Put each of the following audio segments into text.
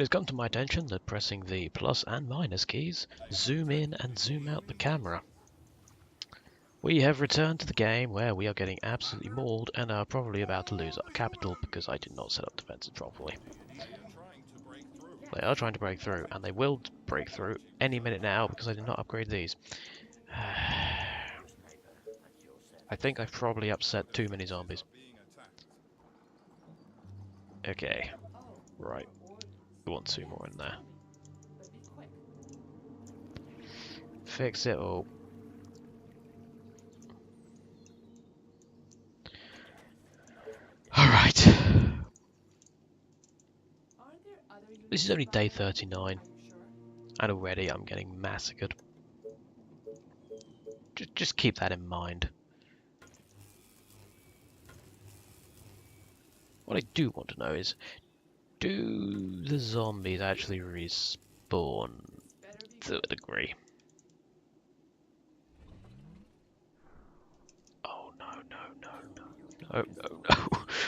It has come to my attention that pressing the plus and minus keys zoom in and zoom out the camera. We have returned to the game where we are getting absolutely mauled and are probably about to lose our capital because I did not set up defenses properly. They are trying to break through, and they will break through any minute now because I did not upgrade these. I think I've probably upset too many zombies. Okay, right. We want 2 more in there. Fix it all. Alright. This is only day 39. And already I'm getting massacred. Just keep that in mind. What I do want to know is, do the zombies actually respawn to a degree? Oh no, no, no, no, no,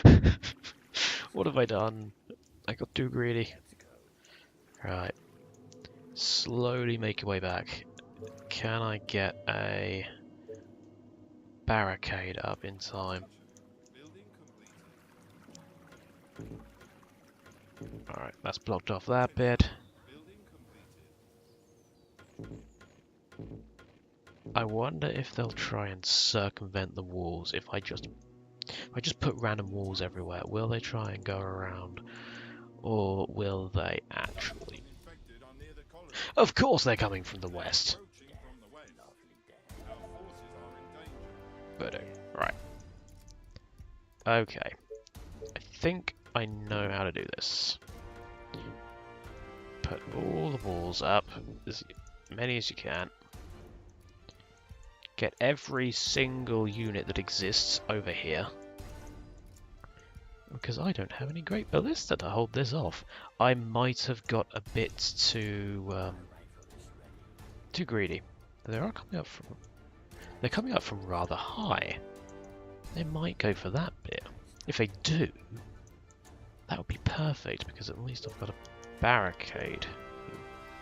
no, no. What have I done? I got too greedy. Right. Slowly make your way back. Can I get a barricade up in time? Alright, that's blocked off that bit. I wonder if they'll try and circumvent the walls if I just put random walls everywhere. Will they try and go around? Or will they actually? Of course they're coming from the west. But right. Okay. I think I know how to do this. Put all the walls up, as many as you can. Get every single unit that exists over here. Because I don't have any great ballista to hold this off. I might have got a bit too greedy. They are coming up from. They're coming up from rather high. They might go for that bit. If they do, that would be perfect because at least I've got a barricade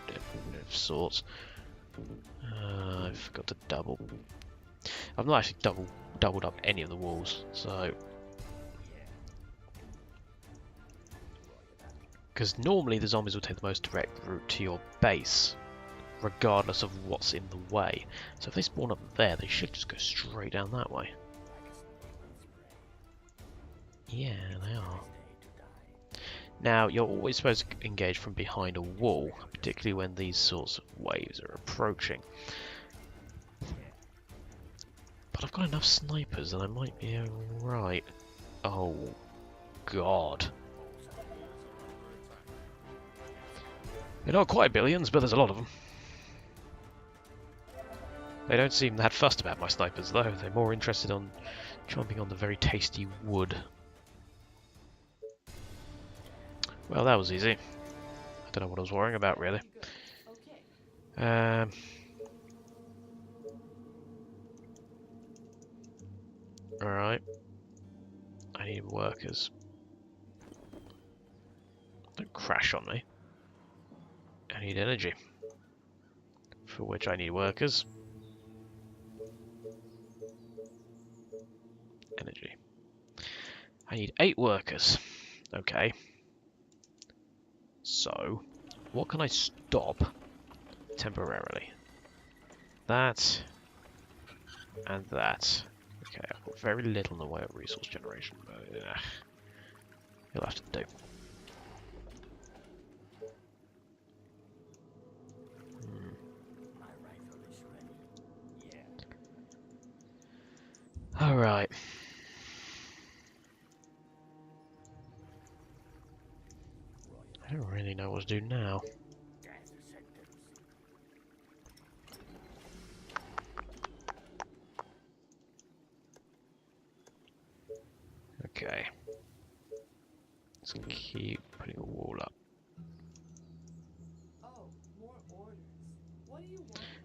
of sorts. I forgot to double. I've not actually doubled up any of the walls, so. Because normally the zombies will take the most direct route to your base, regardless of what's in the way. So if they spawn up there, they should just go straight down that way. Yeah, they are. Now, you're always supposed to engage from behind a wall, particularly when these sorts of waves are approaching. But I've got enough snipers and I might be alright. Oh, God. They're not quite billions, but there's a lot of them. They don't seem that fussed about my snipers, though. They're more interested on chomping on the very tasty wood. Well, that was easy. I don't know what I was worrying about, really. Alright. I need workers. Don't crash on me. I need energy. For which I need workers. Energy. I need 8 workers. Okay. So, what can I stop temporarily? That and that. Okay, I've got very little in the way of resource generation, but you'll have to do. Alright. I don't really know what to do now. Okay. Let's keep putting a wall up.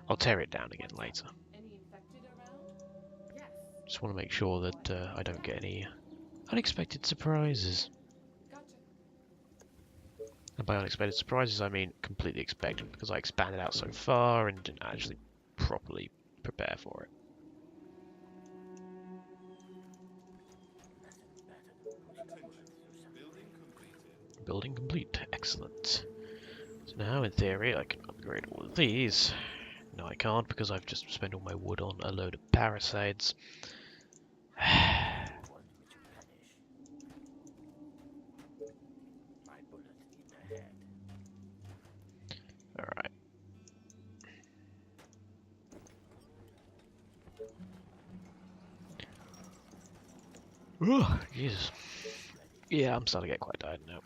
I'll tear it down again later. Just want to make sure that I don't get any unexpected surprises. And by unexpected surprises, I mean completely expected, because I expanded out so far and didn't actually properly prepare for it. Building complete. Excellent. So now, in theory, I can upgrade all of these. No, I can't, because I've just spent all my wood on a load of parasites. Alright. Oh, Jesus. Yeah, I'm starting to get quite tired now.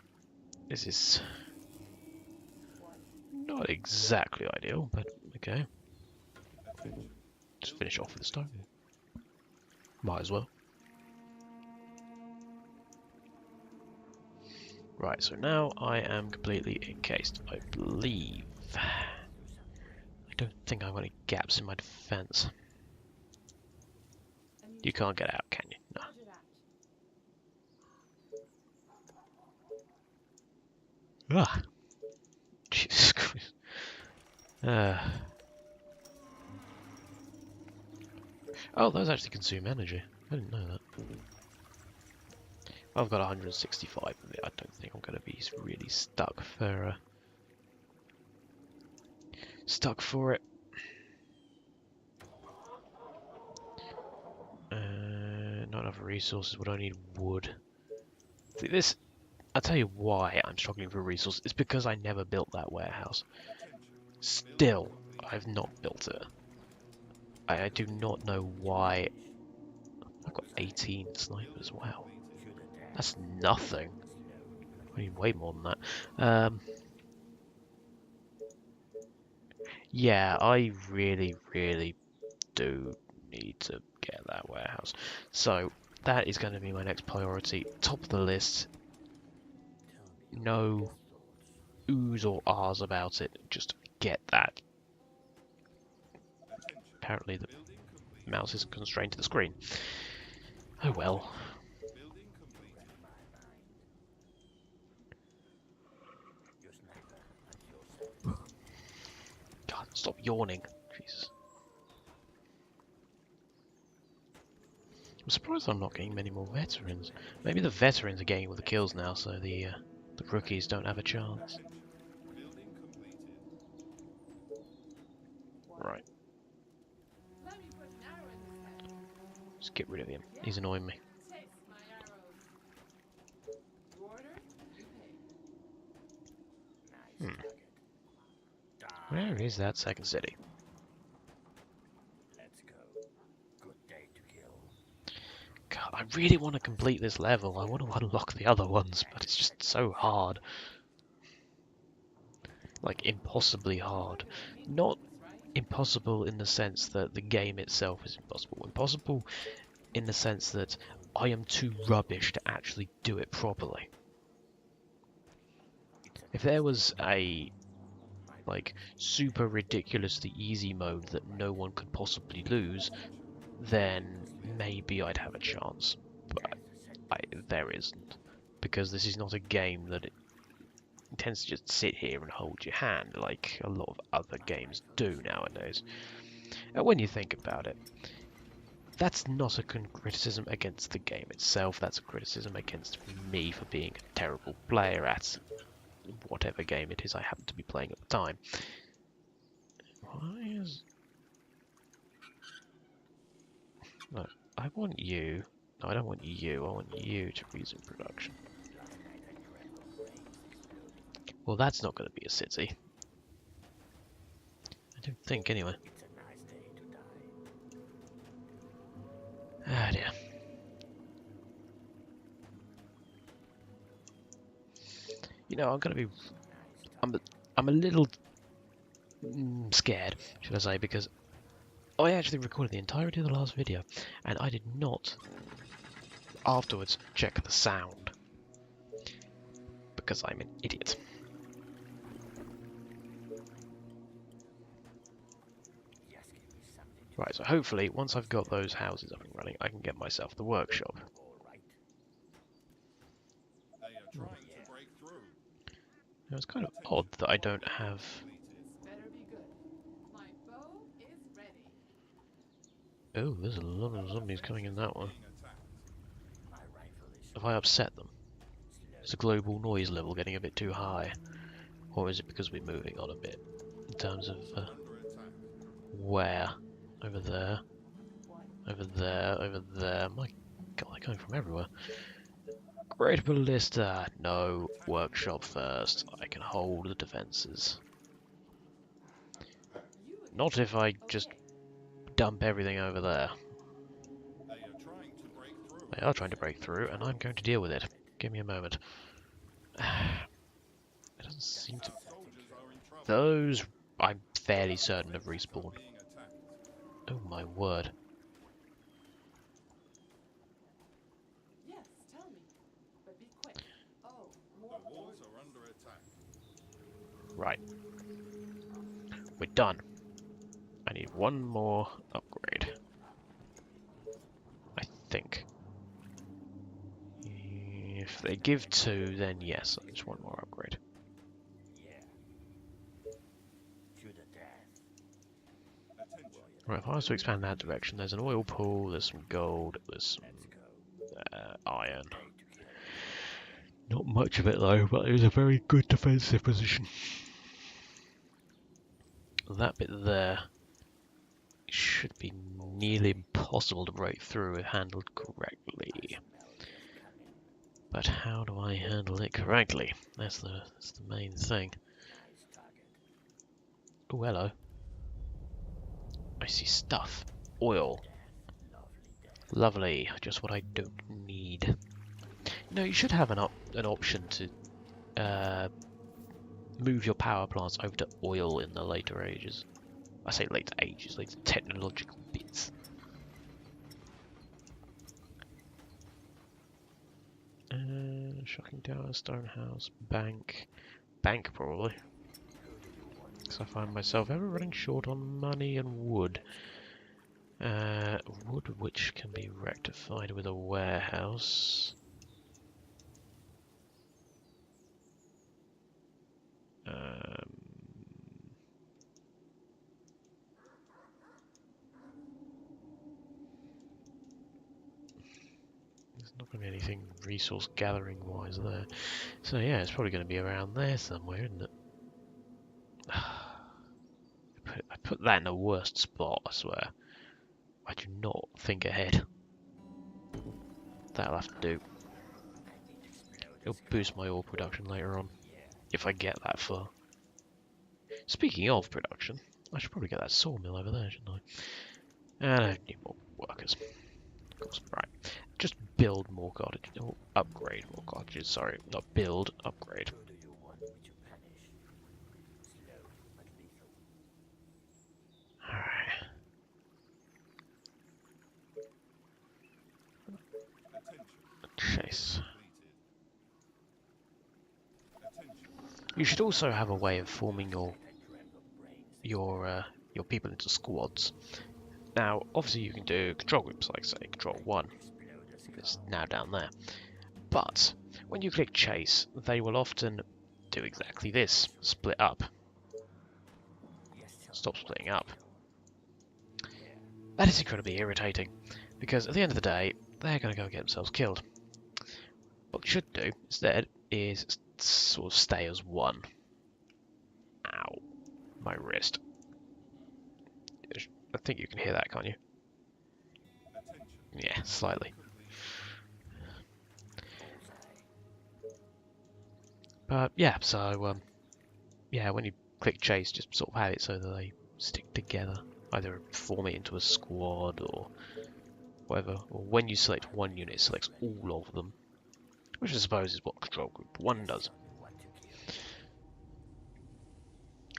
This is not exactly ideal, but okay. Just finish off with the stone. Might as well. Right, so now I am completely encased, I believe. I don't think I've got any gaps in my defense. You can't get out, can you? No. Ah! Jesus Christ. Oh, those actually consume energy. I didn't know that. I've got 165 of it. I don't think I'm going to be really stuck for it. Not enough resources. Would I need wood? See, this. I'll tell you why I'm struggling for resources. It's because I never built that warehouse. Still, I've not built it. I do not know why. I've got 18 snipers. Wow, that's nothing. I need way more than that. Yeah, I really, really do need to get that warehouse. So that is going to be my next priority. Top of the list. No oohs or ahs about it. Just get that. Apparently the mouse isn't constrained to the screen. Oh well. God, stop yawning. Jesus. I'm surprised I'm not getting many more veterans. Maybe the veterans are getting all the kills now, so the rookies don't have a chance. Right. Just get rid of him. He's annoying me. Where is that second city? God, I really want to complete this level. I want to unlock the other ones, but it's just so hard. Like, impossibly hard. Not impossible in the sense that the game itself is impossible. Impossible in the sense that I am too rubbish to actually do it properly. If there was a like super ridiculously easy mode that no one could possibly lose, then maybe I'd have a chance. But there isn't, because this is not a game that it tends to just sit here and hold your hand like a lot of other games do nowadays. And when you think about it, that's not a criticism against the game itself, that's a criticism against me for being a terrible player at whatever game it is I happen to be playing at the time. Why is... No, I want you... No, I don't want you, I want you to resume production. Well, that's not going to be a city. I don't think, anyway. Ah, dear. You know, I'm going to be... I'm a little scared, should I say, because I actually recorded the entirety of the last video, and I did not afterwards check the sound, because I'm an idiot. Right, so hopefully, once I've got those houses up and running, I can get myself the workshop. Now, it's kind of odd that I don't have... Oh, there's a lot of zombies coming in that one. Have I upset them? Is the global noise level getting a bit too high? Or is it because we're moving on a bit? In terms of where? Over there. Over there, over there. My god, they're coming from everywhere. Great ballista! No, workshop first. I can hold the defences. Not if I just dump everything over there. They are trying to break through, and I'm going to deal with it. Give me a moment. It doesn't seem to... Those, I'm fairly certain, have respawned. Oh my word. Right. We're done. I need one more upgrade. I think. If they give two, then yes, just one more upgrade. Right, if I was to expand that direction, there's an oil pool, there's some gold, there's some iron. Not much of it though, but it was a very good defensive position. That bit there should be nearly impossible to break through if handled correctly. But how do I handle it correctly? That's the main thing. Oh, hello. I see stuff. Oil. Lovely. Just what I don't need. No, you should have an option to move your power plants over to oil in the later ages. I say later ages, later technological bits. Shocking tower, stone house, bank. Bank, probably. Because I find myself ever running short on money and wood. Wood which can be rectified with a warehouse. There's not going to be anything resource gathering wise there. So yeah, it's probably going to be around there somewhere, isn't it? I put that in the worst spot, I swear. I do not think ahead. That'll have to do. It'll boost my ore production later on, if I get that far. Speaking of production, I should probably get that sawmill over there, shouldn't I? And I need more workers. Of course, right. Just build more cottages. Or upgrade more cottages, sorry. Not build, upgrade. Alright. Chase. You should also have a way of forming your people into squads. Now, obviously you can do control groups, like say control 1. It's now down there. But when you click chase, they will often do exactly this, split up. Stop splitting up. That is incredibly irritating, because at the end of the day, they're going to go get themselves killed. What you should do instead is sort of stay as one. Ow. My wrist. I think you can hear that, can't you? Yeah, slightly. But yeah, so yeah, when you click chase, just sort of have it so that they stick together. Either form it into a squad or whatever. Or when you select one unit, it selects all of them. Which I suppose is what Control Group 1 does.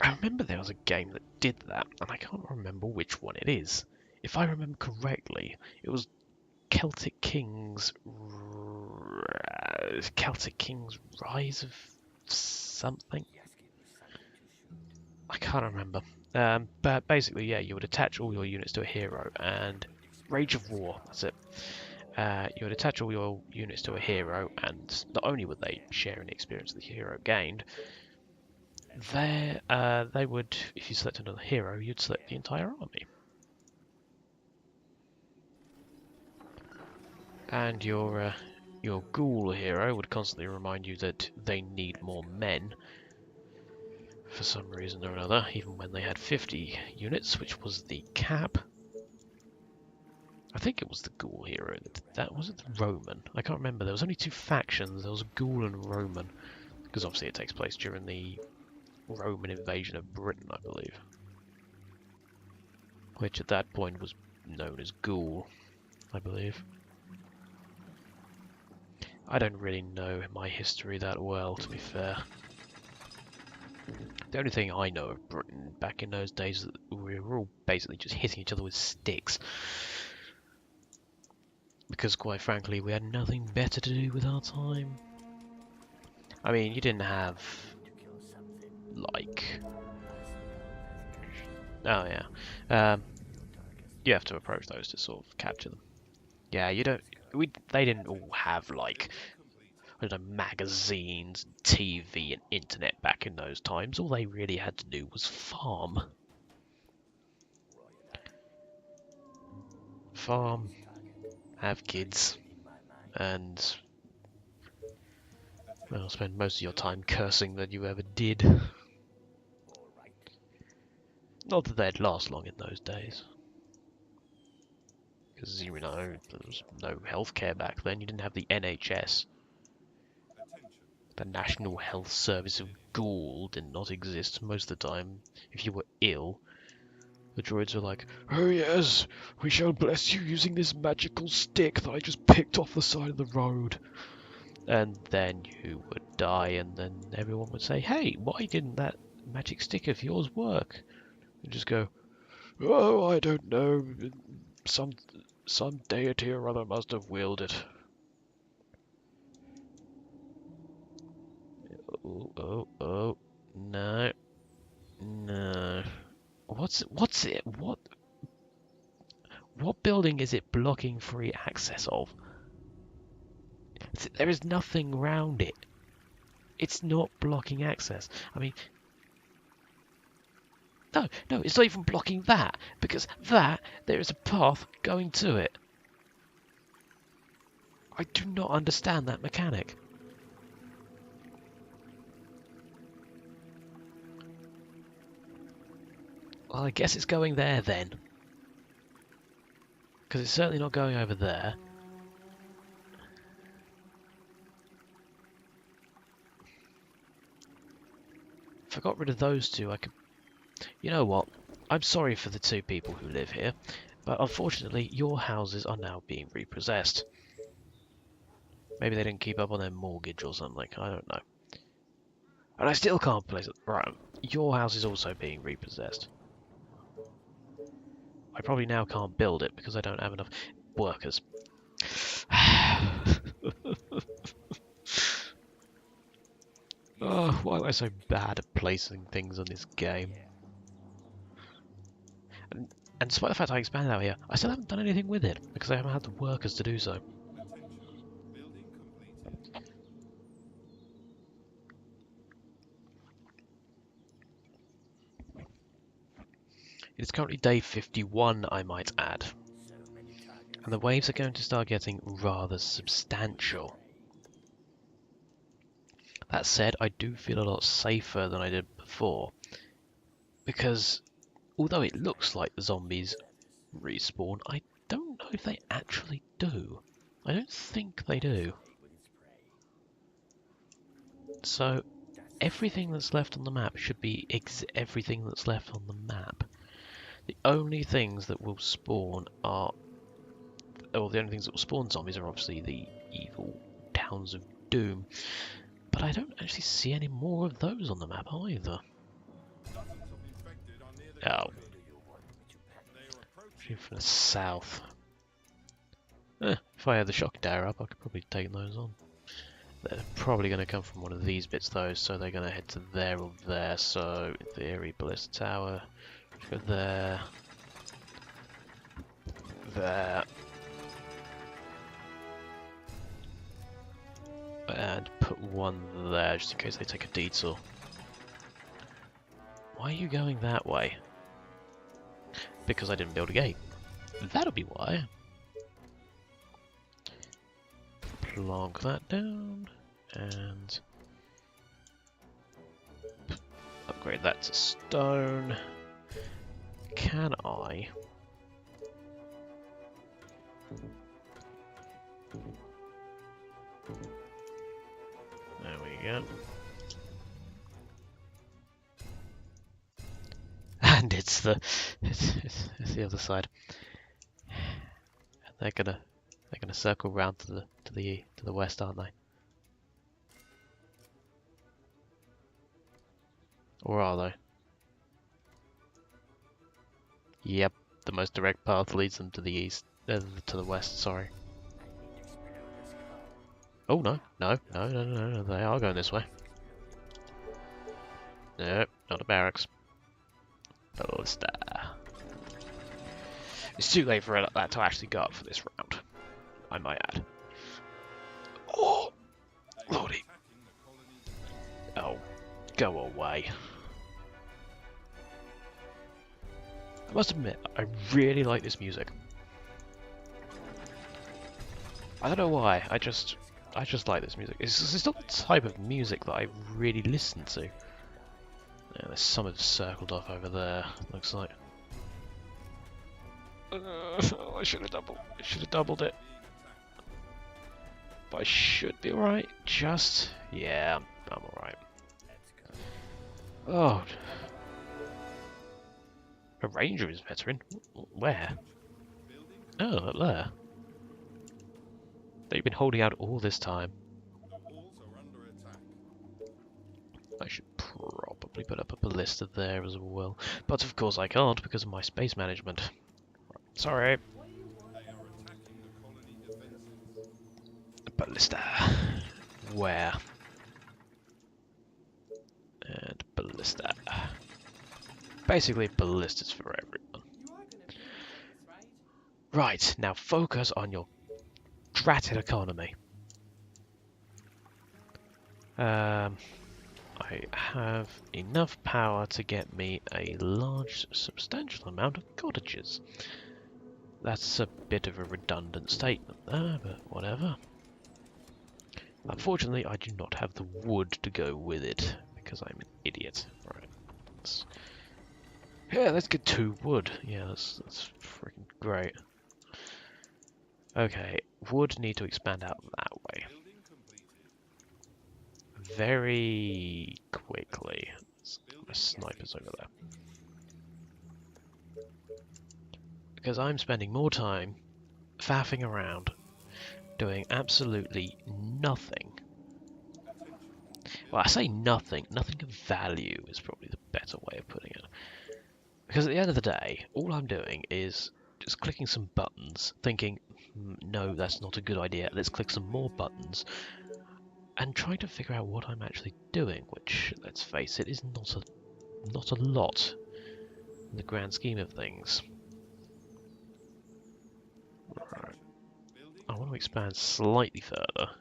I remember there was a game that did that, and I can't remember which one it is. If I remember correctly, it was Celtic Kings Rise of something? I can't remember. But basically, yeah, you would attach all your units to a hero, and Rage of War, that's it. You would attach all your units to a hero, and not only would they share in the experience the hero gained, They would, if you select another hero, you'd select the entire army. And your ghoul hero would constantly remind you that they need more men for some reason or another, even when they had 50 units, which was the cap. I think it was the ghoul hero that did that. Was it the Roman? I can't remember. There was only two factions. There was a ghoul and Roman, because obviously it takes place during the Roman invasion of Britain, I believe, which at that point was known as ghoul, I believe. I don't really know my history that well, to be fair. The only thing I know of Britain back in those days is that we were all basically just hitting each other with sticks. Because quite frankly, we had nothing better to do with our time. I mean, you didn't have, like... Oh yeah. You have to approach those to sort of capture them. Yeah, you don't... They didn't all have, like... I don't know, magazines, TV and internet back in those times. All they really had to do was farm. Farm, have kids, and well, spend most of your time cursing that you ever did. Not that they'd last long in those days. Because, you know, there was no healthcare back then. You didn't have the NHS. The National Health Service of Gaul did not exist most of the time. If you were ill, the droids were like, "Oh yes, we shall bless you using this magical stick that I just picked off the side of the road." And then you would die, and then everyone would say, "Hey, why didn't that magic stick of yours work?" And just go, "Oh, I don't know. Some deity or other must have willed it." Oh, no, no. What building is it blocking free access of? There is nothing round it. It's not blocking access. I mean, no, it's not even blocking that, because there is a path going to it. I do not understand that mechanic. Well, I guess it's going there then. Because it's certainly not going over there. If I got rid of those two, I could... You know what? I'm sorry for the two people who live here, but unfortunately your houses are now being repossessed. Maybe they didn't keep up on their mortgage or something, I don't know. And I still can't place it. Right, your house is also being repossessed. I probably now can't build it because I don't have enough workers. Oh, why am I so bad at placing things on this game? And despite the fact I expanded out here, I still haven't done anything with it because I haven't had the workers to do so. It is currently day 51, I might add. And the waves are going to start getting rather substantial. That said, I do feel a lot safer than I did before. Because, although it looks like the zombies respawn, I don't know if they actually do. I don't think they do. So, everything that's left on the map should be everything that's left on the map. The only things that will spawn are... Well, the only things that will spawn zombies are obviously the evil Towns of Doom. But I don't actually see any more of those on the map either. Oh. From the south. If I had the shock tower up, I could probably take those on. They're probably going to come from one of these bits though, so they're going to head to there or there. So, in theory, Ballista Tower, go there, there, and put one there just in case they take a detour. Why are you going that way? Because I didn't build a gate. That'll be why. Plonk that down and upgrade that to stone. Can I? There we go. And it's the other side. They're gonna circle round to the west, aren't they? Or are they? Yep, the most direct path leads them to the east, to the west. Sorry. Oh no, no! They are going this way. Nope, not a barracks. Ballista. It's too late for that to actually go up for this round, I might add. Oh, lordy. Oh, go away. I must admit, I really like this music. I don't know why, I just like this music. It's not the type of music that I really listen to. Yeah, there's someone circled off over there, looks like. I should have doubled it. But I should be alright. Yeah, I'm alright. Oh. A ranger is veteran? Where? Oh, up there. They've been holding out all this time. I should probably put up a ballista there as well. But of course I can't because of my space management. Sorry. Ballista. Where? And ballista. Basically, ballistas for everyone. Right, now focus on your dratted economy. I have enough power to get me a large, substantial amount of cottages. That's a bit of a redundant statement there, but whatever. Unfortunately, I do not have the wood to go with it, because I'm an idiot. Right. Let's get 2 wood. Yeah, that's freaking great. Okay, wood need to expand out that way. Very quickly. My sniper's over there. Because I'm spending more time faffing around, doing absolutely nothing. Well, I say nothing. Nothing of value is probably the better way of putting it. Because at the end of the day, all I'm doing is just clicking some buttons, thinking, no, that's not a good idea, let's click some more buttons, and trying to figure out what I'm actually doing, which, let's face it, is not a lot in the grand scheme of things. Right. I want to expand slightly further.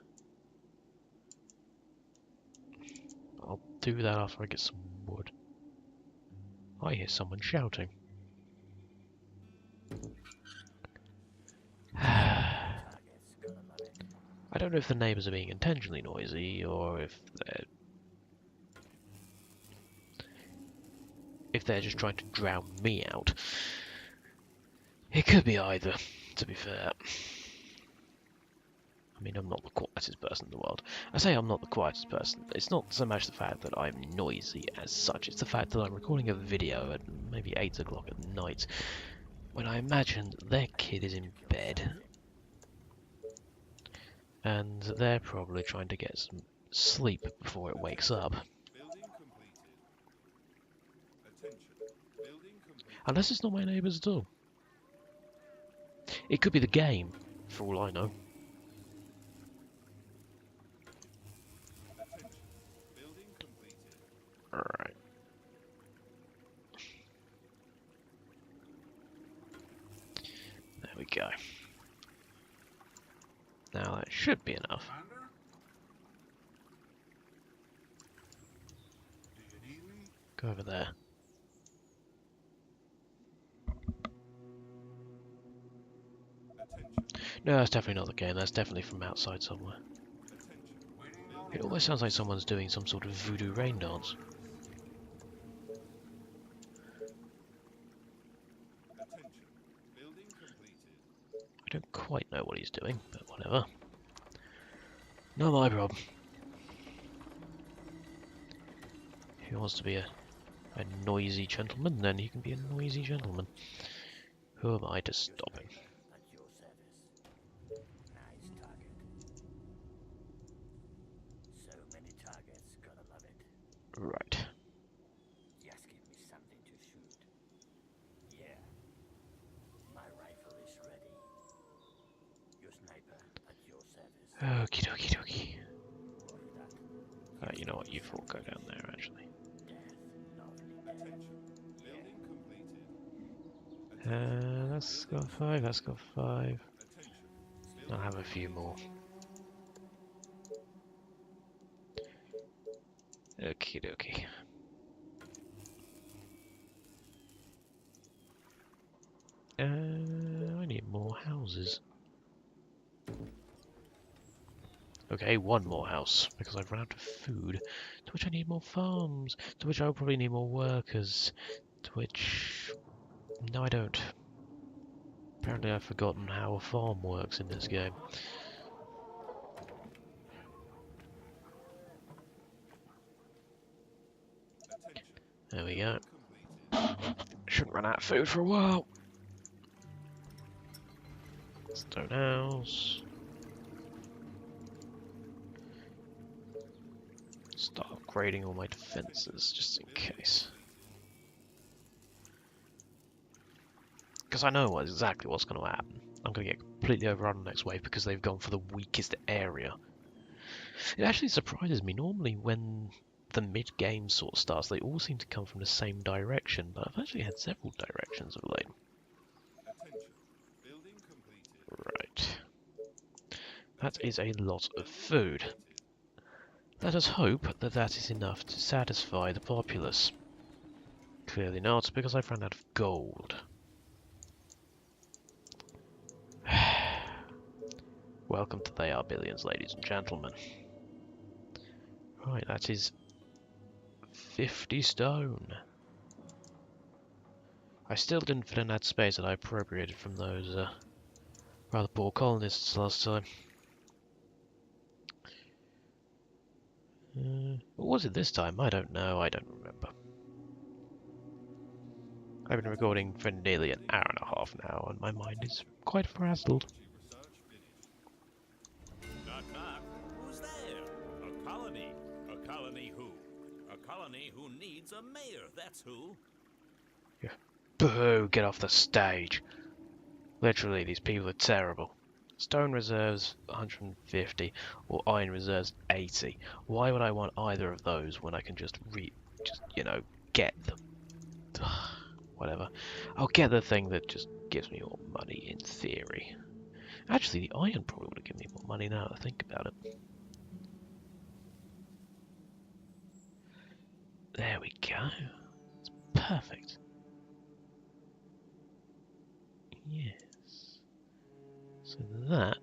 I'll do that after I get some wood. I hear someone shouting. I don't know if the neighbours are being intentionally noisy or if they're just trying to drown me out. It could be either, to be fair. I mean, I'm not the quietest person in the world. I say I'm not the quietest person. It's not so much the fact that I'm noisy as such, it's the fact that I'm recording a video at maybe 8 o'clock at night, when I imagine their kid is in bed. And they're probably trying to get some sleep before it wakes up. Unless it's not my neighbours at all. It could be the game, for all I know. Alright. There we go. Now that should be enough. Go over there. No, that's definitely not the game. That's definitely from outside somewhere. It almost sounds like someone's doing some sort of voodoo rain dance. I don't quite know what he's doing, but whatever. Not my problem. If he wants to be a noisy gentleman, then he can be a noisy gentleman. Who am I to stop him? Right. Just give me something to shoot. Yeah. My rifle is ready. Your sniper at your service. Okie dokie dokie. Roger that. You know what? You four go down there, actually. Death. Lovely death. That's got 5, that's got 5. I'll have a few more. Okie dokie. I need more houses. Okay, one more house, because I've run out of food, to which I need more farms, to which I'll probably need more workers, to which... No, I don't. Apparently I've forgotten how a farm works in this game. There we go. Shouldn't run out of food for a while. Stone house. Start upgrading all my defences, just in case. Because I know exactly what's going to happen. I'm going to get completely overrun the next wave because they've gone for the weakest area. It actually surprises me. Normally when the mid-game sort of starts, they all seem to come from the same direction, but I've actually had several directions of late. Right. That is a lot of food. Let us hope that that is enough to satisfy the populace. Clearly not, because I've run out of gold. Welcome to They Are Billions, ladies and gentlemen. Right, that is 50 stone. I still didn't fill in that space that I appropriated from those rather poor colonists last time. What was it this time? I don't know, I don't remember. I've been recording for nearly an hour and a half now, and my mind is quite frazzled. Knock, knock. Who's there? A colony. A colony who? A colony who needs a mayor, that's who. Yeah. Boo! Get off the stage! Literally, these people are terrible. Stone reserves 150, or iron reserves 80. Why would I want either of those when I can just you know, get them? Whatever. I'll get the thing that just gives me more money, in theory. Actually, the iron probably would have given me more money now that I think about it. There we go. It's perfect. Yes. So that.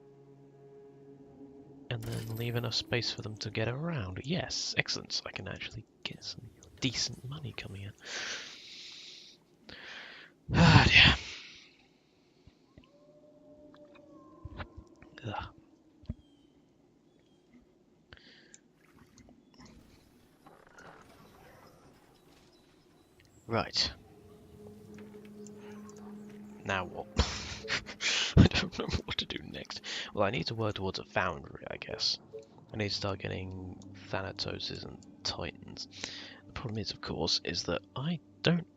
And then leave enough space for them to get around. Yes, excellent. So I can actually get some decent money coming in. Ah, dear. Ugh. Right. Now what? I don't know what to do next. Well, I need to work towards a foundry, I guess. I need to start getting Thanatoses and Titans. The problem is, of course, is that I don't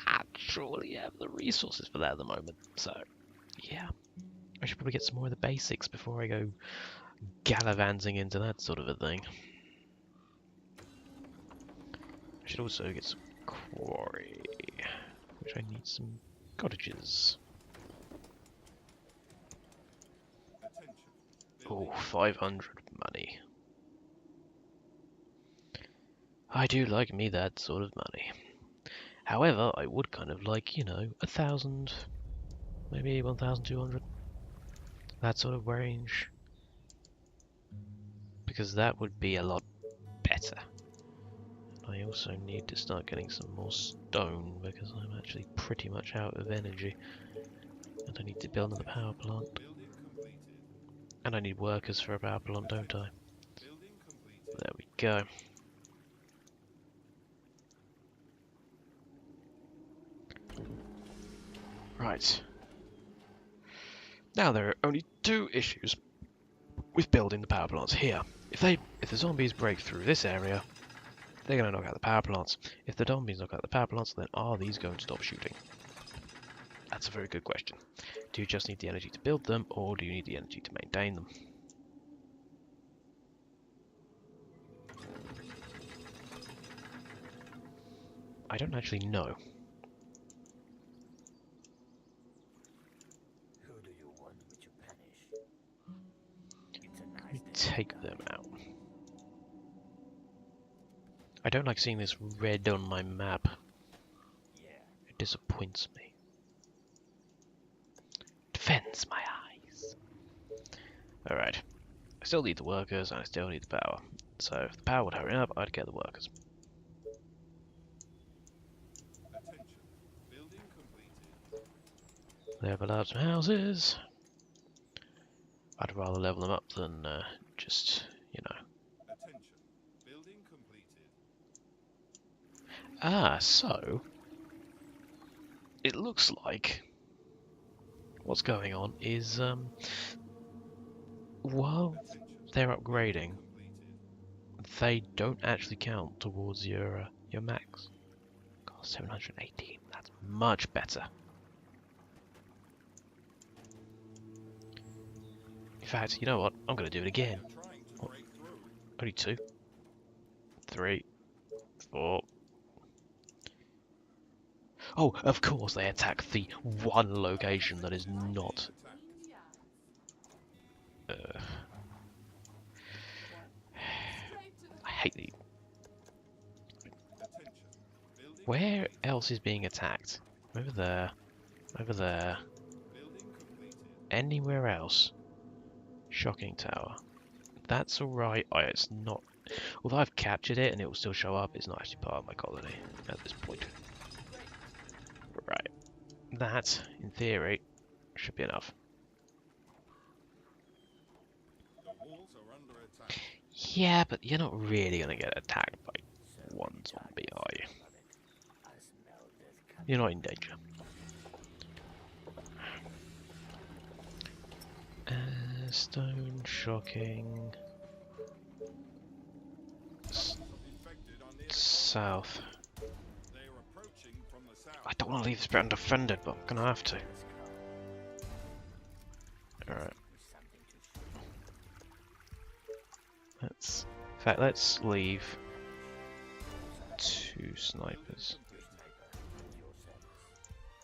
actually have the resources for that at the moment. So, yeah. I should probably get some more of the basics before I go gallivanting into that sort of a thing. I should also get some quarry, which I need some cottages. Oh, 500 money. I do like me that sort of money. However, I would kind of like, you know, 1,000, maybe 1,200. that sort of range, because that would be a lot better. I also need to start getting some more stone because I'm actually pretty much out of energy. And I need to build another power plant. And I need workers for a power plant, don't I? There we go. Right. Now there are only two issues with building the power plants here. If the zombies break through this area, they're going to knock out the power plants. If the zombies knock out the power plants, then are these going to stop shooting? That's a very good question. Do you just need the energy to build them, or do you need the energy to maintain them? I don't actually know. Who do you want me to punish? It's a Let nice me day. take them out. I don't like seeing this red on my map. Yeah. It disappoints me. Defends my eyes. Alright. I still need the workers, and I still need the power. So if the power would hurry up, I'd get the workers. Attention. Building completed. Level up some houses. I'd rather level them up than just, you know. Attention. Building completed. Ah, so it looks like what's going on is while Attention. they're upgrading, Completed. they don't actually count towards your max. God, 718. That's much better. In fact, you know what? I'm going to do it again. Trying to Oh, break through. only 2, 3, 4. Oh, of course they attack the one location that is not. I hate the. Attention. Building Where else is being attacked? Over there. Over there. Building completed. Anywhere else? Shocking tower. That's alright. It's not. Although I've captured it and it will still show up, it's not actually part of my colony at this point. Right. That, in theory, should be enough. The walls are under attack. Yeah, but you're not really going to get attacked by So one many zombie, times are you? of it. I smell death coming. You're not in danger. Stone shocking. Infected are near. South. They are approaching from the south. I don't want to leave this bit undefended, but I'm going to have to. Let's go. Alright. With something to shoot. Let's. In fact, let's leave 2 snipers Your sniper at your service.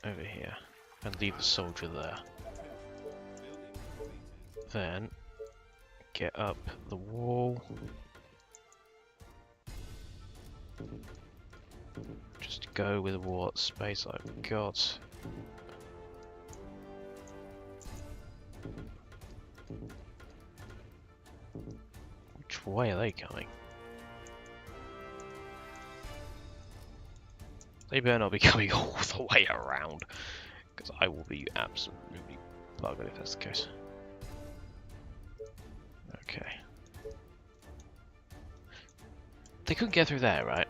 over here and leave the soldier there. Building completed. Then get up the wall. Just go with what space I've got. Which way are they coming? They better not be coming all the way around, because I will be absolutely buggered if that's the case. Okay. They couldn't get through there, right?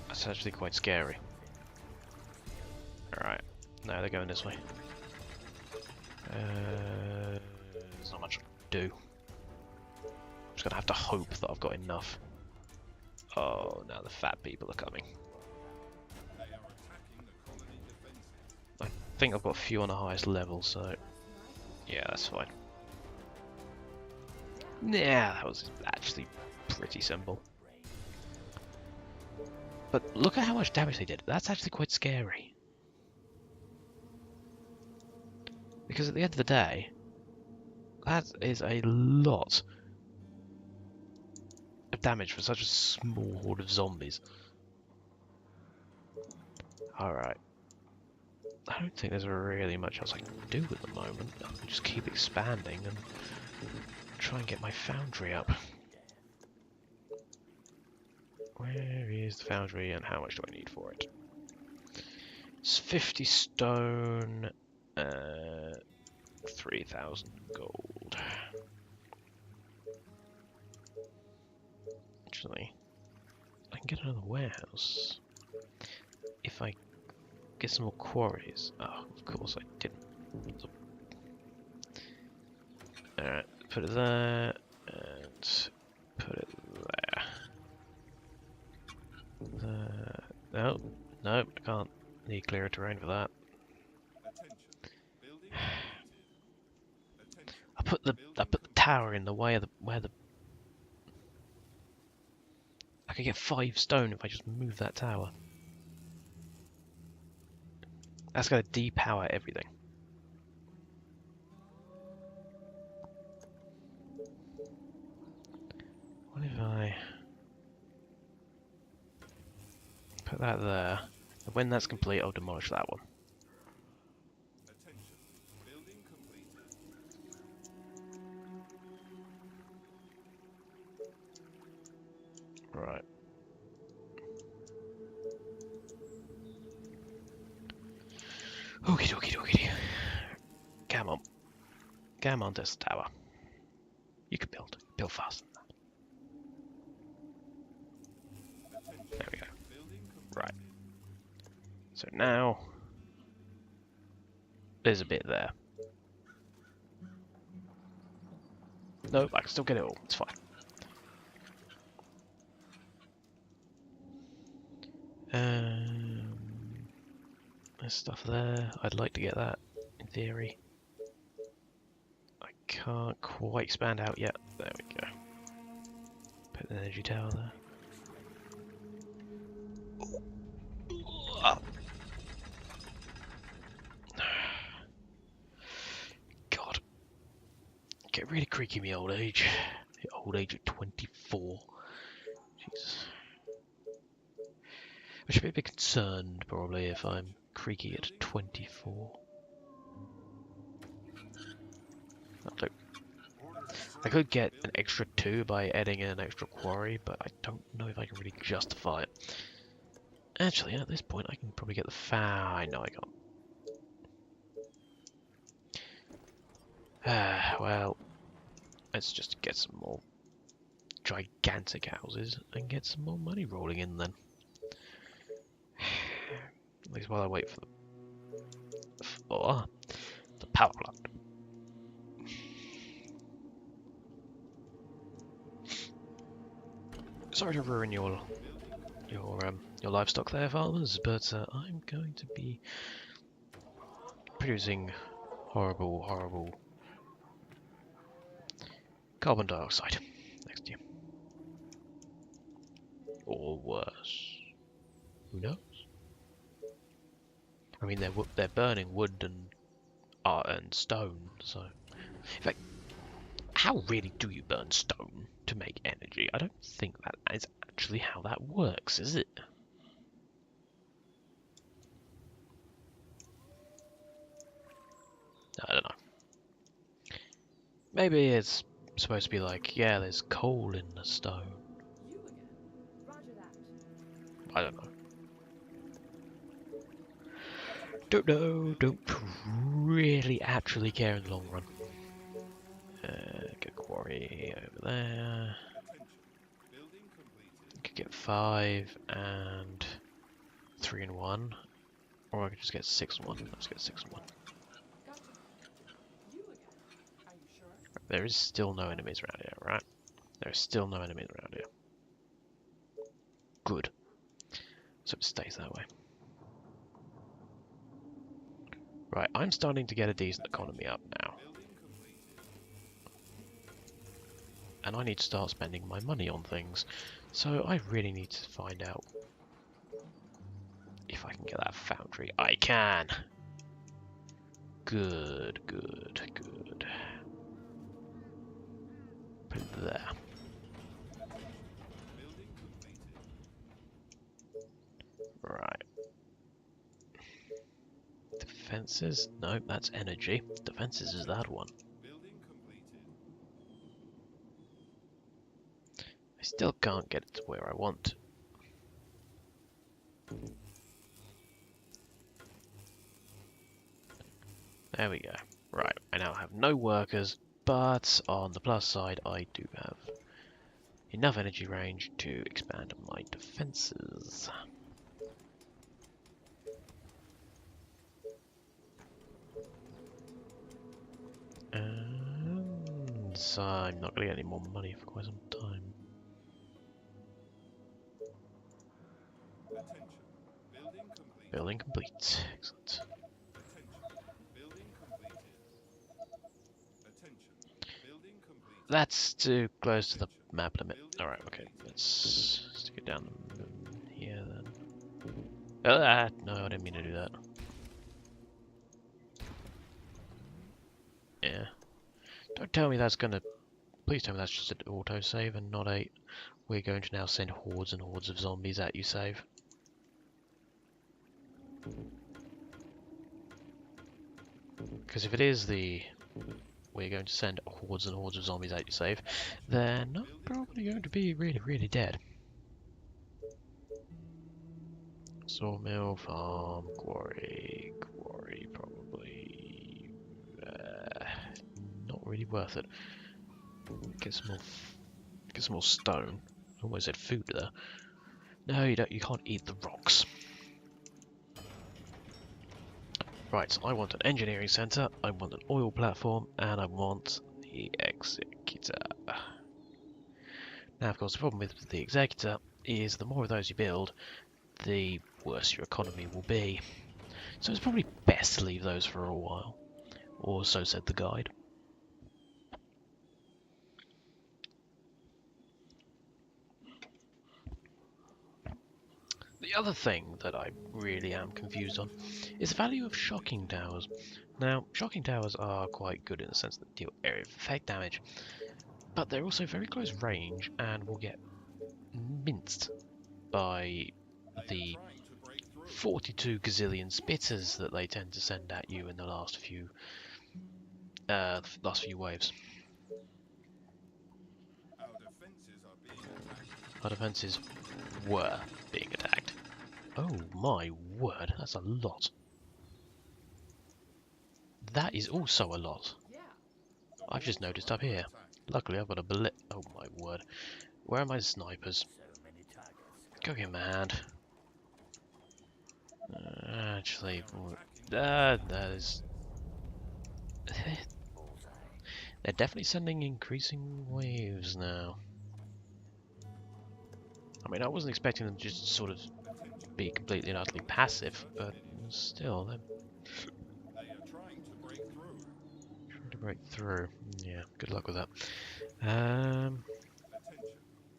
That's actually quite scary. Alright, no, they're going this way. There's not much to do. I'm just gonna have to hope that I've got enough. Oh, now the fat people are coming. They are attacking the colony defenses. I think I've got a few on the highest level, so yeah, that's fine. Yeah, that was actually pretty simple. But look at how much damage they did. That's actually quite scary. Because at the end of the day, that is a lot of damage for such a small horde of zombies. Alright. I don't think there's really much else I can do at the moment. I can just keep expanding and try and get my foundry up. Where is the foundry and how much do I need for it? It's 50 stone, 3,000 gold. Actually, I can get another warehouse if I get some more quarries. Oh, of course I didn't. Alright, put it there, and put it there. No, no, I can't. Need clearer terrain for that. I put the tower in the way of where the. I could get 5 stone if I just move that tower. That's gonna depower everything. What if I put that there? And when that's complete, I'll demolish that one. Right. Okie dokie dokie. Come on. Come on, this tower. You can build. Build faster than that. There we go. Right. So now there's a bit there. Nope, I can still get it all. It's fine. There's stuff there. I'd like to get that, in theory. I can't quite expand out yet. There we go. Put an energy tower there. Oh. God. Get really creaky in my old age. The old age at 24. Jesus. I should be a bit concerned, probably, if I'm creaky at 24. Look, I could get an extra 2 by adding in an extra quarry, but I don't know if I can really justify it. Actually, at this point, I can probably get the no, I can't. Well, let's just get some more gigantic houses and get some more money rolling in then. At least while I wait for the power plant. Sorry to ruin your livestock there, farmers, but I'm going to be producing horrible carbon dioxide next year, or worse. Who knows? I mean, they're burning wood and stone, so in fact, how really do you burn stone to make energy? I don't think that is actually how that works, is it? I don't know. Maybe it's supposed to be like, yeah, there's coal in the stone. I don't know. Don't know. Don't really actually care in the long run. Get a quarry over there. Could get 5 and 3 in 1, or I could just get 6 in 1. Let's get 6 in 1. There is still no enemies around here, right? There is still no enemies around here. Good. So it stays that way. Right, I'm starting to get a decent economy up now. And I need to start spending my money on things. So I really need to find out if I can get that foundry. I can! Good, good, good. Put it there. Right. Defenses? No, that's energy. Defenses is that one. Building completed. I still can't get it to where I want. There we go. Right, I now have no workers, but on the plus side, I do have enough energy range to expand my defenses. And so I'm not going to get any more money for quite some time. Attention. Building complete. Building complete. Excellent. Attention. Building completed. Attention. Building completed. That's too close to the map limit. Alright, okay. Let's stick it down here then. No, I didn't mean to do that. Yeah. Don't tell me that's gonna... Please tell me that's just an autosave and not a... We're going to now send hordes and hordes of zombies at you save. Because if it is the... We're going to send hordes and hordes of zombies at you save, then I'm probably going to be really, really dead. Sawmill, farm, quarry, probably... not really worth it. Get some more stone. Almost said food there. No, you don't. You can't eat the rocks. Right, so I want an engineering center, I want an oil platform, and I want the executor. Now, of course, the problem with the executor is the more of those you build, the worse your economy will be. So it's probably best to leave those for a while. Or so said the guide. The other thing that I really am confused on is the value of shocking towers. Now, shocking towers are quite good in the sense that they deal area of effect damage, but they're also very close range and will get minced by the 42 gazillion spitters that they tend to send at you in the last few waves. Our defenses were being attacked. Oh my word, that's a lot. That is also a lot. I've just noticed up here. Luckily I've got a bullet. Oh my word. Where are my snipers? Go get my hand. Actually, that is... They're definitely sending increasing waves now. I mean, I wasn't expecting them to just sort of be completely and utterly passive, but still, they're trying to break through. Trying to break through. Yeah, good luck with that. Attention.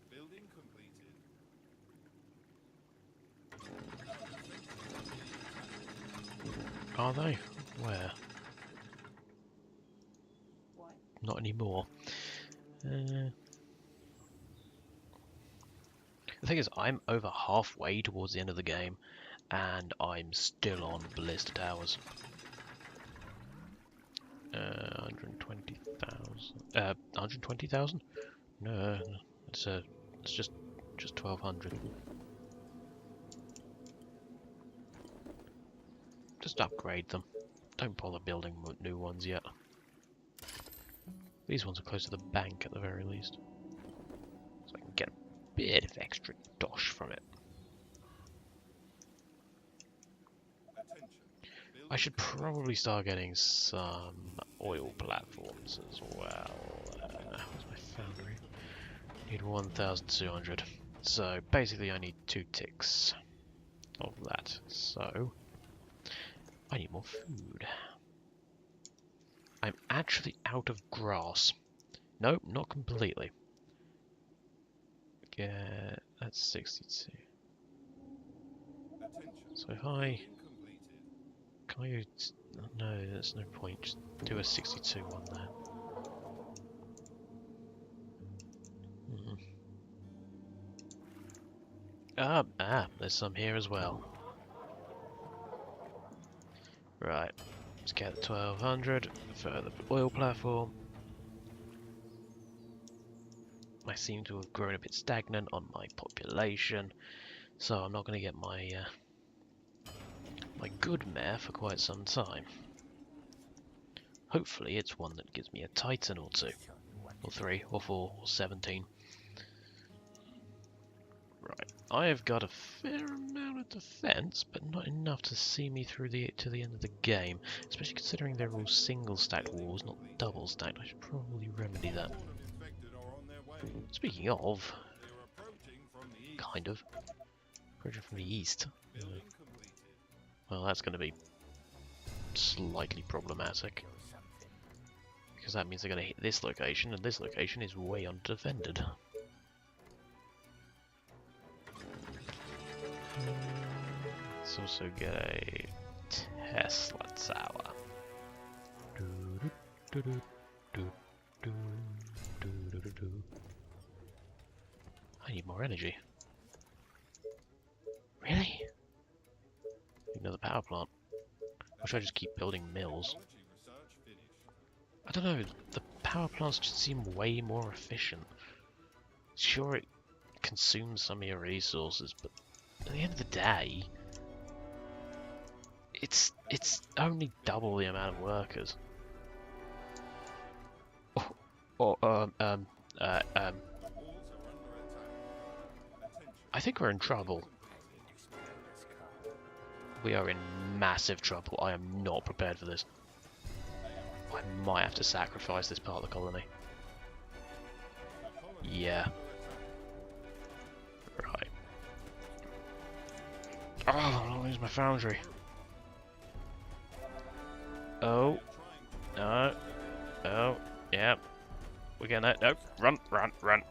Building completed. Are they? Where? Not anymore. The thing is, I'm over halfway towards the end of the game, and I'm still on ballista towers. 120,000. 120,000? No, it's just 1,200. Just upgrade them. Don't bother building new ones yet. These ones are close to the bank at the very least, so I can get a bit of extra dosh from it. I should probably start getting some oil platforms as well. Where's my foundry? Need 1,200. So basically I need 2 ticks of that. So I need more food. I'm actually out of grass. Nope, not completely. Yeah, that's 62. So if I... Can I use... No, there's no point. Just do a 62 on there. There's some here as well. Right, let's get the 1200 for the oil platform. I seem to have grown a bit stagnant on my population, so I'm not going to get my my good mare for quite some time. Hopefully it's one that gives me a Titan or two, or 3, or 4, or 17. Right, I have got a fair amount of defense, but not enough to see me through to the end of the game, especially considering they're all single stacked walls, not double stacked. I should probably remedy that. Horde of infected are on their way. Speaking of, They are approaching from the east. kind of, approaching from the east. Building completed. Well, that's going to be slightly problematic, because that means they're going to hit this location, and this location is way undefended. Let's also get a Tesla tower. I need more energy. Really? Another power plant. Or should I just keep building mills? Technology research finished. I don't know, the power plants just seem way more efficient. Sure, it consumes some of your resources, but at the end of the day, it's only double the amount of workers. The walls are under attack. Attention. I think we're in trouble. We are in massive trouble. I am not prepared for this. I might have to sacrifice this part of the colony. Yeah. Right. Oh, I'll lose my foundry. Oh. No. Oh. Yeah. We're gonna... No. Run, run, run.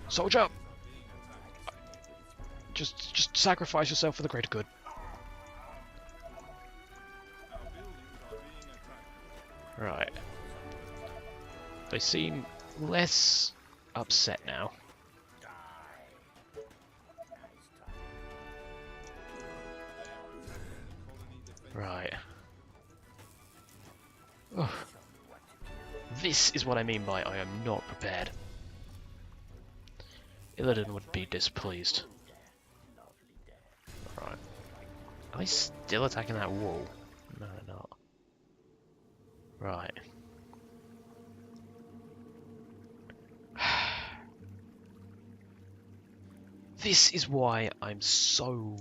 Soldier! Just sacrifice yourself for the greater good. Our buildings are being attacked. Right. They seem less upset now. Right. Oh. This is what I mean by I am not prepared. Illidan would be displeased. Right. Are they still attacking that wall? No, they're not. Right. This is why I'm so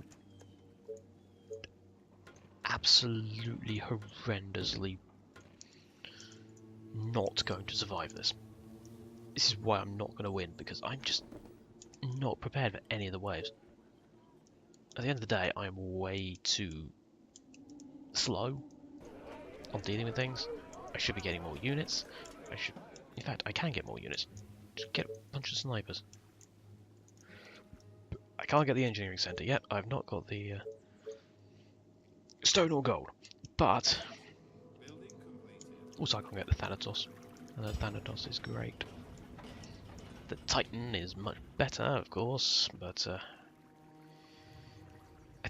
absolutely horrendously not going to survive this. This is why I'm not going to win, because I'm just not prepared for any of the waves. At the end of the day, I am way too slow on dealing with things. I should be getting more units. In fact, I can get more units. Just get a bunch of snipers. I can't get the engineering center yet. I've not got the stone or gold, but Building completed. also I can get the Thanatos, and the Thanatos is great. The Titan is much better, of course, but I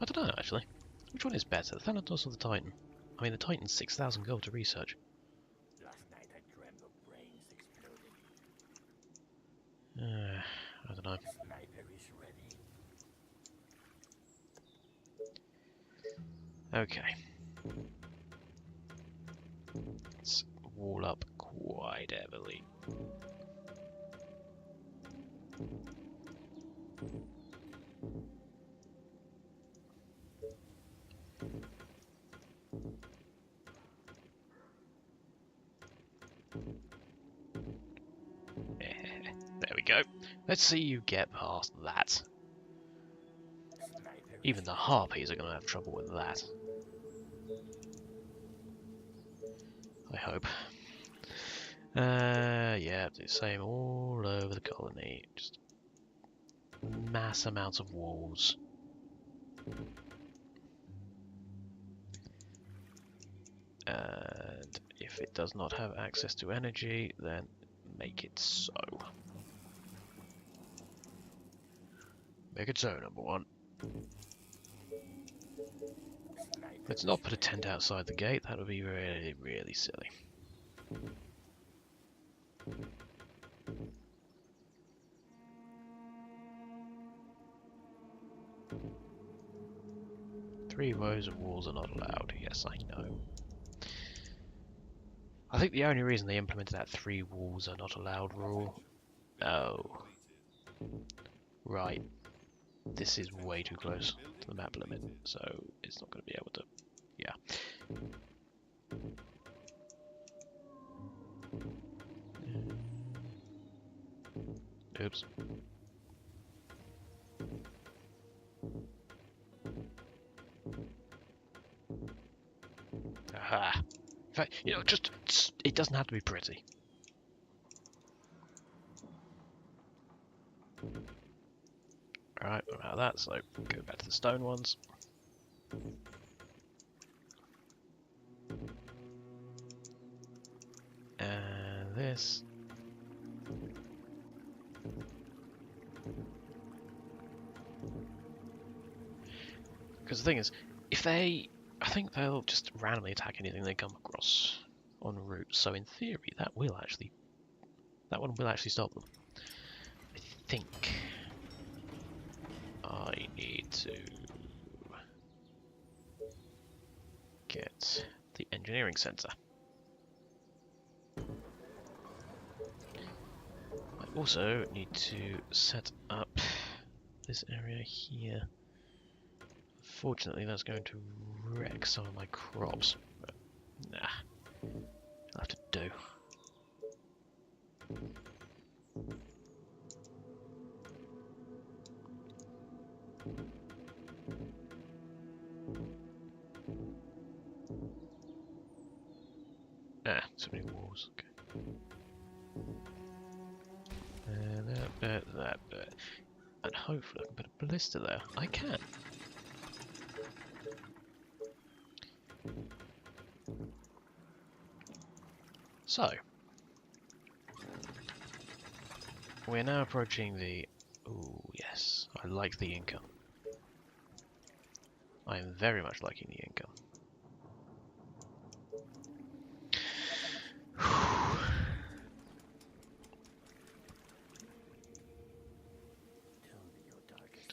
don't know actually. Which one is better, the Thanatos or the Titan? I mean, the Titan's 6,000 gold to research. Last night I dreamt of brains exploding. I don't know. Sniper is ready. Okay. Let's wall up quite heavily. There we go. Let's see you get past that. Sniper Even the harpies are going to have trouble with that. I hope. Yeah, the same all over the colony. Just mass amounts of walls. And if it does not have access to energy, then make it so. Make it so, number one. Sniper Let's not put a tent outside the gate, that would be really, really silly. Three rows of walls are not allowed, yes I know. I think the only reason they implemented that 3 walls are not allowed rule... Oh. Right. This is way too close to the map limit, so it's not going to be able to... Yeah. Oops. Aha! In fact, you know, just... It doesn't have to be pretty. Alright, what about that? So, go back to the stone ones. And this. Because the thing is, if they... I think they'll just randomly attack anything they come across en route, so in theory that will actually... That one will actually stop them. I think... I need to get the engineering center. I also need to set up this area here. Fortunately, that's going to wreck some of my crops, but nah, I'll have to do. Ah, so many walls. Okay. That bit. And hopefully I can put a ballista there. I can. So. We're now approaching the... Ooh, yes. I like the income. I am very much liking the income.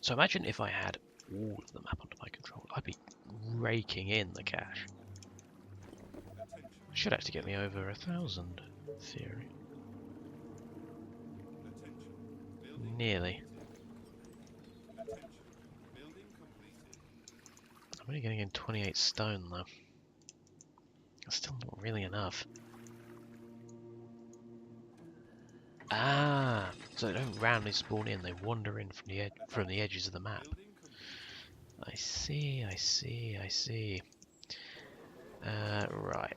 So imagine if I had all of the map under my control. I'd be raking in the cash. Should actually get me over 1,000, in theory. Nearly. I'm only getting in 28 stone though. That's still not really enough. Ah, so they don't randomly spawn in; they wander in from the edges of the map. I see, I see, I see. Right.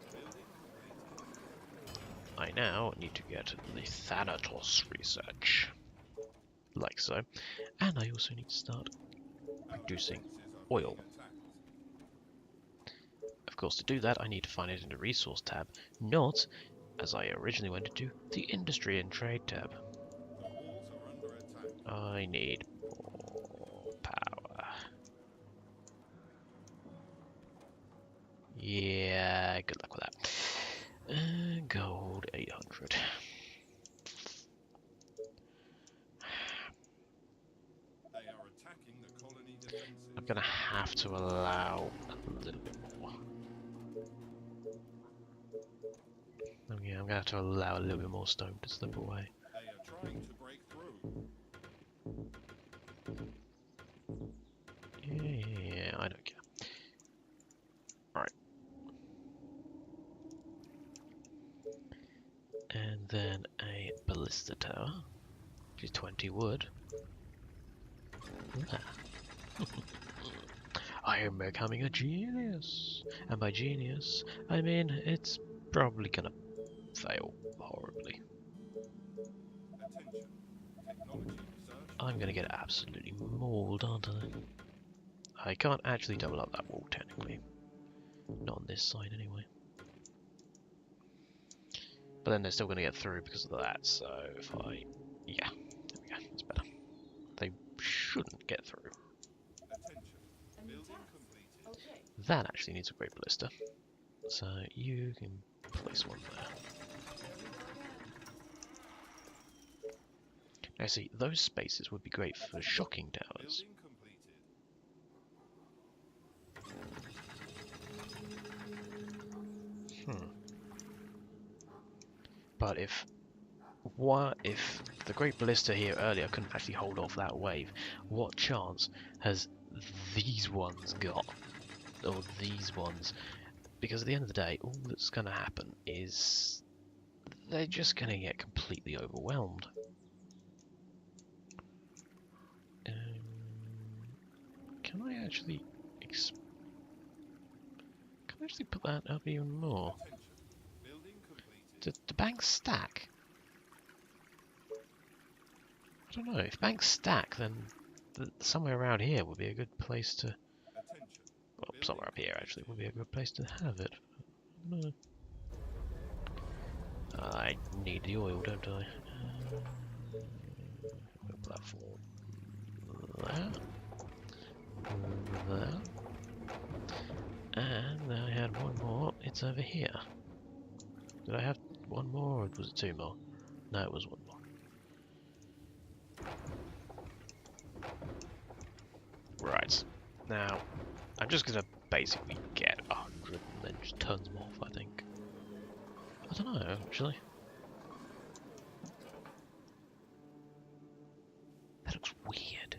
I now need to get the Thanatos research, like so, and I also need to start producing oil. Of course, to do that, I need to find it in the resource tab, not, as I originally went to do, the industry and trade tab. I need more power. Yeah, good luck with that. Gold 800. I'm gonna have to allow a little bit more. Oh yeah, I'm gonna have to allow a little bit more stone to slip away. They are trying to break through. Yeah, I don't care. Alright. And then a ballista tower, which is 20 wood. Ah. I am becoming a genius. And by genius, I mean it's probably gonna fail horribly. I'm gonna get absolutely mauled, aren't I? I can't actually double up that wall technically. Not on this side anyway. But then they're still gonna get through because of that, so if I... yeah, there we go, that's better. They shouldn't get through. That actually needs a great ballista. So you can place one there. Now see, those spaces would be great for shocking towers. Building completed. But if the Great Ballista here earlier couldn't actually hold off that wave, what chance has these ones got? Or these ones? Because at the end of the day, all that's going to happen is they're just going to get completely overwhelmed. Can I actually put that up even more? Attention. Building completed. Do banks stack? I don't know. If banks stack, then somewhere around here would be a good place to. Attention. Well, somewhere up here actually would be a good place to have it. No. I need the oil, don't I? Platform. There. There. And I had one more. It's over here. Did I have one more, or was it two more? No, it was one more. Right. Now, I'm just gonna basically get 100 and then just turn them off, I think. I don't know, actually. That looks weird.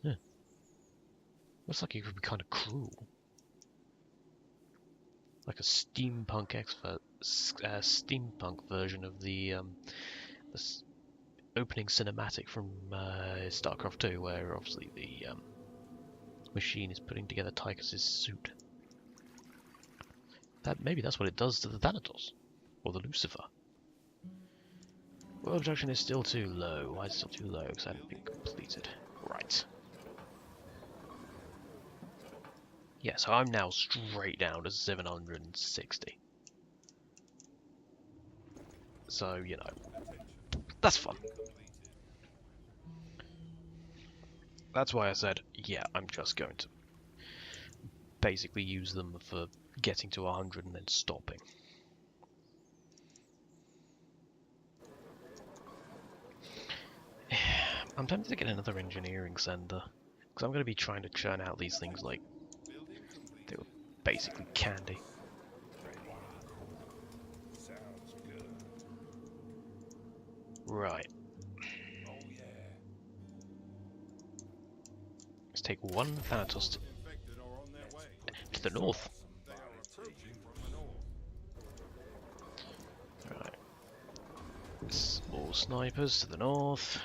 Yeah. Looks like it could be kind of cruel. Like a steampunk steampunk version of the opening cinematic from StarCraft 2, where obviously the machine is putting together Tychus's suit. Maybe that's what it does to the Thanatos, or the Lucifer. World production is still too low. Why is it still too low? Because I haven't been completed. Right. Yeah, so I'm now straight down to 760. So, you know, that's fun. That's why I said, yeah, I'm just going to basically use them for getting to 100 and then stopping. I'm tempted to get another engineering center, because I'm going to be trying to churn out these things like they were basically candy. Sounds good. Right. Oh yeah. Let's take one Thanatos Infected are on their way. to the north. They are approaching from the north. Right. Small snipers to the north.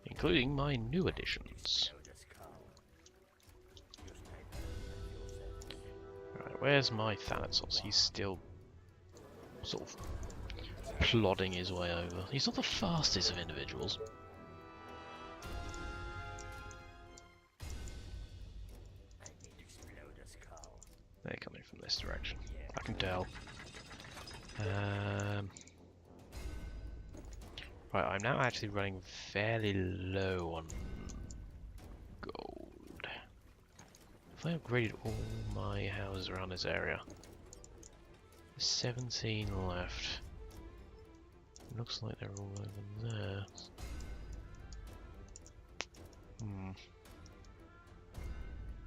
Including my new additions. Right, where's my Thanatos? He's still sort of plodding his way over. He's not the fastest of individuals. They're coming from this direction. I can tell. Right, I'm now actually running fairly low on gold. If I upgraded all my houses around this area, there's 17 left. Looks like they're all over there.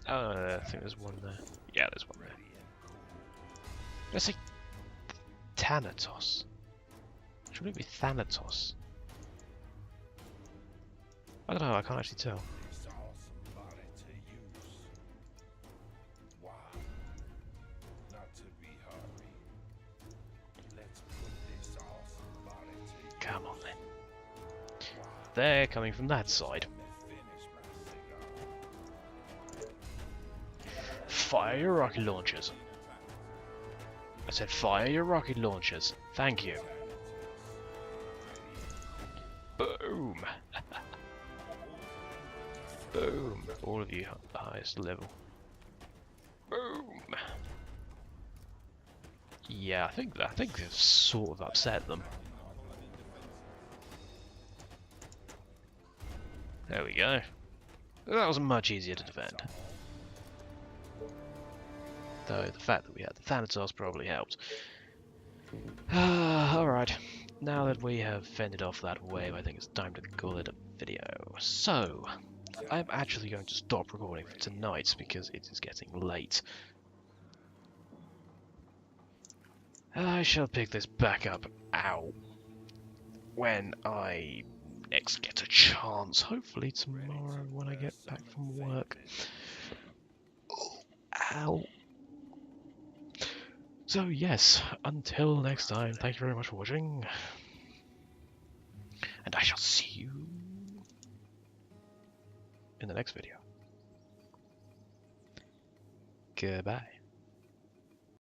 Oh, I think there's one there. Yeah, there's one there. Let's say Thanatos. Should it be Thanatos? I don't know, I can't actually tell. It's somebody to use. Why? Not to be hurried. Let's put this somebody to use. Come on then. They're coming from that side. Finish my cigar. Fire your rocket launchers. I said fire your rocket launchers. Thank you. Boom. Boom. All of you at the highest level. Boom. Yeah, I think they've sort of upset them. There we go. That was much easier to defend. Though the fact that we had the Thanatos probably helped. Alright, now that we have fended off that wave, I think it's time to call it a video. So, I'm actually going to stop recording for tonight because it is getting late. I shall pick this back up, when I next get a chance. Hopefully tomorrow when I get back from work. Ow. So yes, until next time, thank you very much for watching. And I shall see you in the next video. Goodbye.